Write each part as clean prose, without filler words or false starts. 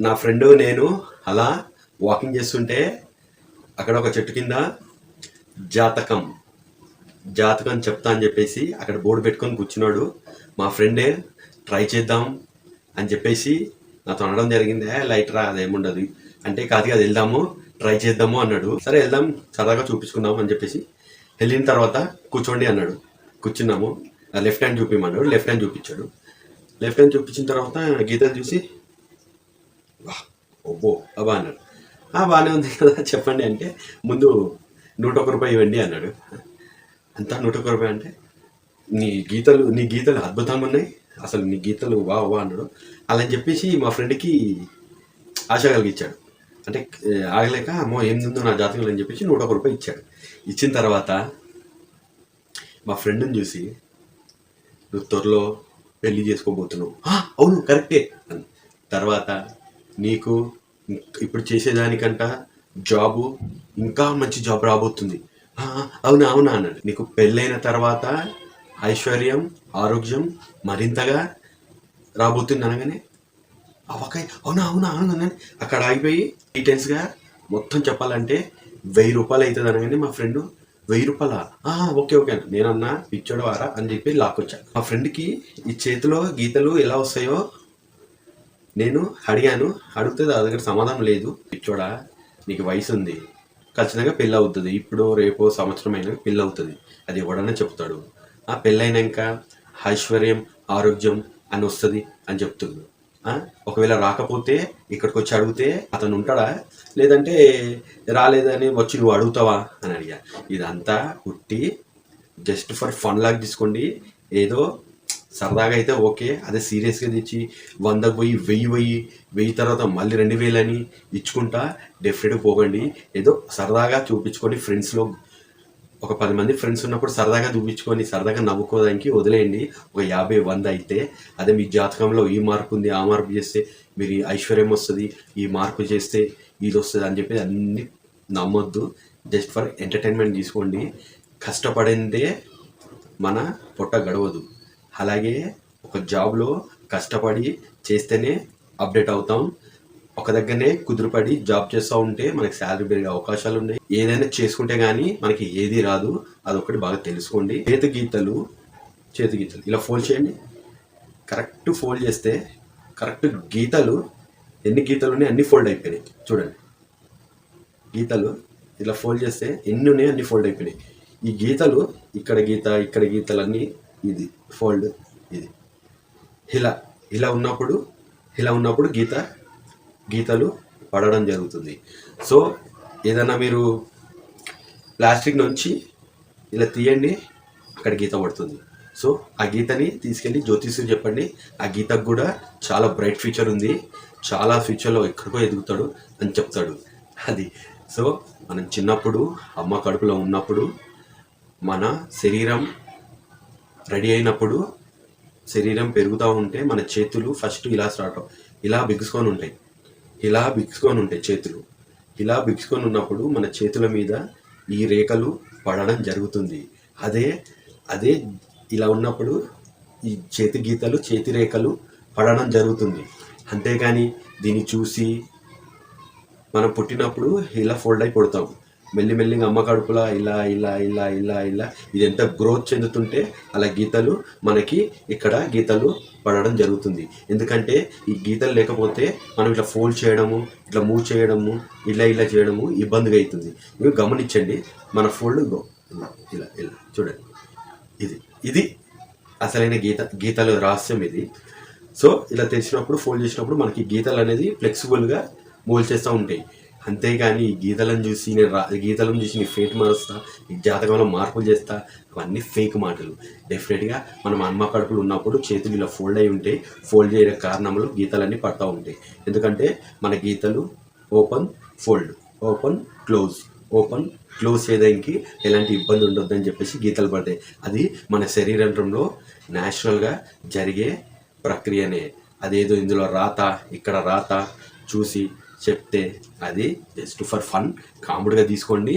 నా ఫ్రెండు నేను అలా వాకింగ్ చేస్తుంటే అక్కడ ఒక చెట్టు కింద జాతకం జాతకం చెప్తా అని చెప్పేసి అక్కడ బోర్డు పెట్టుకొని కూర్చున్నాడు. మా ఫ్రెండే ట్రై చేద్దాం అని చెప్పేసి నాతో అనడం జరిగింది. లైట్ రా అదేముండదు అంటే, కాదు అది వెళ్దాము ట్రై చేద్దాము అన్నాడు. సరే వెళ్దాం సరదాగా చూపించుకుందాం అని చెప్పేసి వెళ్ళిన తర్వాత కూర్చోండి అన్నాడు. కూర్చున్నాము. లెఫ్ట్ హ్యాండ్ చూపించమన్నాడు. లెఫ్ట్ హ్యాండ్ చూపించాడు. లెఫ్ట్ హ్యాండ్ చూపించిన తర్వాత గీతలు చూసి ఓబ్బో అబ్బా అన్నాడు. బాగానే ఉంది కదా చెప్పండి అంటే, ముందు ₹101 ఇవ్వండి అన్నాడు. అంతా ₹101 అంటే, నీ గీతలు అద్భుతంగా ఉన్నాయి, అసలు నీ గీతలు వా వా అన్నాడు. అలా అని చెప్పేసి మా ఫ్రెండ్కి ఆశ కలిగించాడు. అంటే ఆగలేక అమ్మో ఏందో నా జాతకంలో అని చెప్పేసి ₹101 ఇచ్చాడు. ఇచ్చిన తర్వాత మా ఫ్రెండ్ని చూసి, నువ్వు త్వరలో పెళ్లి చేసుకోబోతున్నావు. అవును కరెక్టే అని. తర్వాత నీకు ఇప్పుడు చేసేదానికంట జాబు ఇంకా మంచి జాబ్ రాబోతుంది. అవునా అవునా అన్నాడు. నీకు పెళ్ళైన తర్వాత ఐశ్వర్యం ఆరోగ్యం మరింతగా రాబోతుంది అనగానే అవకాయ అవునా అవునా అవునా అక్కడ ఆగిపోయి డీటెయిల్స్గా మొత్తం చెప్పాలంటే ₹1000 అవుతుంది అనగానే మా ఫ్రెండ్ ₹1000 ఓకే ఓకే అన్న. నేనన్నా పిచ్చోడు వారా అని చెప్పి లాక్కొచ్చాను. మా ఫ్రెండ్కి ఈ చేతిలో గీతలు ఎలా వస్తాయో నేను అడిగాను. అడిగితే నా దగ్గర సమాధానం లేదు. పిచ్చోడా నీకు వయసు ఉంది, ఖచ్చితంగా పెళ్ళి అవుతుంది, ఇప్పుడు రేపో సంవత్సరం అయినా పెళ్ళి అవుతుంది, అది ఎవడన్నా చెప్తాడు. పెళ్ళైనాక ఐశ్వర్యం ఆరోగ్యం అని వస్తుంది అని చెప్తుంది. ఒకవేళ రాకపోతే ఇక్కడికి వచ్చి అడిగితే అతను ఉంటాడా, లేదంటే రాలేదని వచ్చి నువ్వు అడుగుతావా అని అడిగా. ఇదంతా పుట్టి జస్ట్ ఫర్ ఫన్ లాగా తీసుకోండి. ఏదో సరదాగా అయితే ఓకే, అదే సీరియస్గా తెచ్చి 100 పోయి 1000 తర్వాత మళ్ళీ 2000 అని ఇచ్చుకుంటా డెఫినెట్గా పోకండి. ఏదో సరదాగా చూపించుకొని ఫ్రెండ్స్లో ఒక 10 మంది ఫ్రెండ్స్ ఉన్నప్పుడు సరదాగా చూపించుకొని సరదాగా నవ్వుకోవడానికి వదిలేయండి. ఒక 50-100 అయితే, అదే మీ జాతకంలో ఈ మార్పు ఉంది, ఆ మార్పు చేస్తే మీరు ఐశ్వర్యం వస్తుంది, ఈ మార్పు చేస్తే ఇది వస్తుంది అని చెప్పి అన్నీ నమ్మొద్దు. జస్ట్ ఫర్ ఎంటర్టైన్మెంట్ తీసుకోండి. కష్టపడిందే మన పొట్ట గడవదు. అలాగే ఒక జాబ్లో కష్టపడి చేస్తేనే అప్డేట్ అవుతాం. ఒక దగ్గరనే కుదురుపడి జాబ్ చేస్తూ ఉంటే మనకి శాలరీ పెరిగే అవకాశాలు ఉన్నాయి. ఏదైనా చేసుకుంటే కానీ మనకి ఏది రాదు, అదొకటి బాగా తెలుసుకోండి. చేతి గీతలు ఇలా ఫోల్డ్ చేయండి. కరెక్ట్ ఫోల్డ్ చేస్తే కరెక్ట్ గీతలు ఎన్ని గీతలు ఉన్నాయి అన్ని ఫోల్డ్ అయిపోయినాయి. చూడండి, గీతలు ఇలా ఫోల్డ్ చేస్తే ఎన్ని ఉన్నాయి అన్ని ఫోల్డ్ అయిపోయినాయి. ఈ గీతలు ఇక్కడ గీతలన్నీ ఇది ఫోల్డ్, ఇది ఇలా ఉన్నప్పుడు గీతలు పడడం జరుగుతుంది. సో ఏదైనా మీరు ప్లాస్టిక్ నుంచి ఇలా తీయండి, అక్కడ గీత పడుతుంది. సో ఆ గీతని తీసుకెళ్ళి జ్యోతిష్యుడు చెప్పండి. ఆ గీతకు కూడా చాలా బ్రైట్ ఫ్యూచర్ ఉంది, చాలా ఫ్యూచర్లో ఎక్కడికో ఎదుగుతాడు అని చెప్తాడు. అది సో మనం చిన్నప్పుడు అమ్మ కడుపులో ఉన్నప్పుడు మన శరీరం రెడీ అయినప్పుడు, శరీరం పెరుగుతూ ఉంటే మన చేతులు ఫస్ట్ ఇలా బిగుసుకొని ఉంటాయి చేతులు. ఇలా బిగుసుకొని ఉన్నప్పుడు మన చేతుల మీద ఈ రేఖలు పడడం జరుగుతుంది. అదే ఇలా ఉన్నప్పుడు ఈ చేతి రేఖలు పడడం జరుగుతుంది. అంతేగాని దీన్ని చూసి మనం పుట్టినప్పుడు ఇలా ఫోల్డ్ అయి పుడతాం. మెల్లిమెల్లిగా అమ్మ కడుపులా ఇలా ఇది ఎంత గ్రోత్ చెందుతుంటే అలా మనకి ఇక్కడ గీతలు పడడం జరుగుతుంది. ఎందుకంటే ఈ గీతలు లేకపోతే మనం ఇట్లా ఫోల్డ్ చేయడము, ఇట్లా మూవ్ చేయడము, ఇలా చేయడము ఇబ్బందిగా అవుతుంది. ఇవి గమనించండి. మన ఫోల్డ్ ఇలా చూడండి, ఇది అసలైన గీతల రహస్యం ఇది. సో ఇలా తెచ్చినప్పుడు ఫోల్డ్ చేసినప్పుడు మనకి గీతలు అనేది ఫ్లెక్సిబుల్గా మూవ్ చేస్తూ ఉంటాయి. అంతేగాని ఈ గీతలను చూసి నీ ఫేట్ మారుస్తా, ఈ జాతకంలో మార్పులు చేస్తా, అవన్నీ ఫేక్ మాటలు. డెఫినెట్గా మనం అమ్మ కడుపులు ఉన్నప్పుడు చేతులు ఇలా ఫోల్డ్ అయి ఉంటాయి. ఫోల్డ్ చేయడం కారణంలో గీతలన్నీ పడతా ఉంటాయి. ఎందుకంటే మన గీతలు ఓపెన్ క్లోజ్ చేయడానికి ఎలాంటి ఇబ్బంది ఉండొద్దని చెప్పేసి గీతలు పడతాయి. అది మన శరీరంలో న్యాచురల్గా జరిగే ప్రక్రియనే. అదేదో ఇందులో ఇక్కడ రాత చూసి చెప్తే అది జస్ట్ ఫర్ ఫన్, కామెడీగా తీసుకోండి.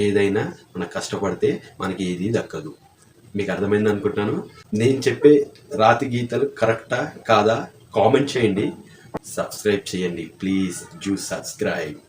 ఏదైనా మనం కష్టపడితే మనకి ఏది దక్కదు. మీకు అర్థమైంది అనుకుంటున్నాను. నేను చెప్పే రాతి గీతలు కరెక్టా కాదా కామెంట్ చేయండి. సబ్స్క్రైబ్ చేయండి ప్లీజ్. Do subscribe.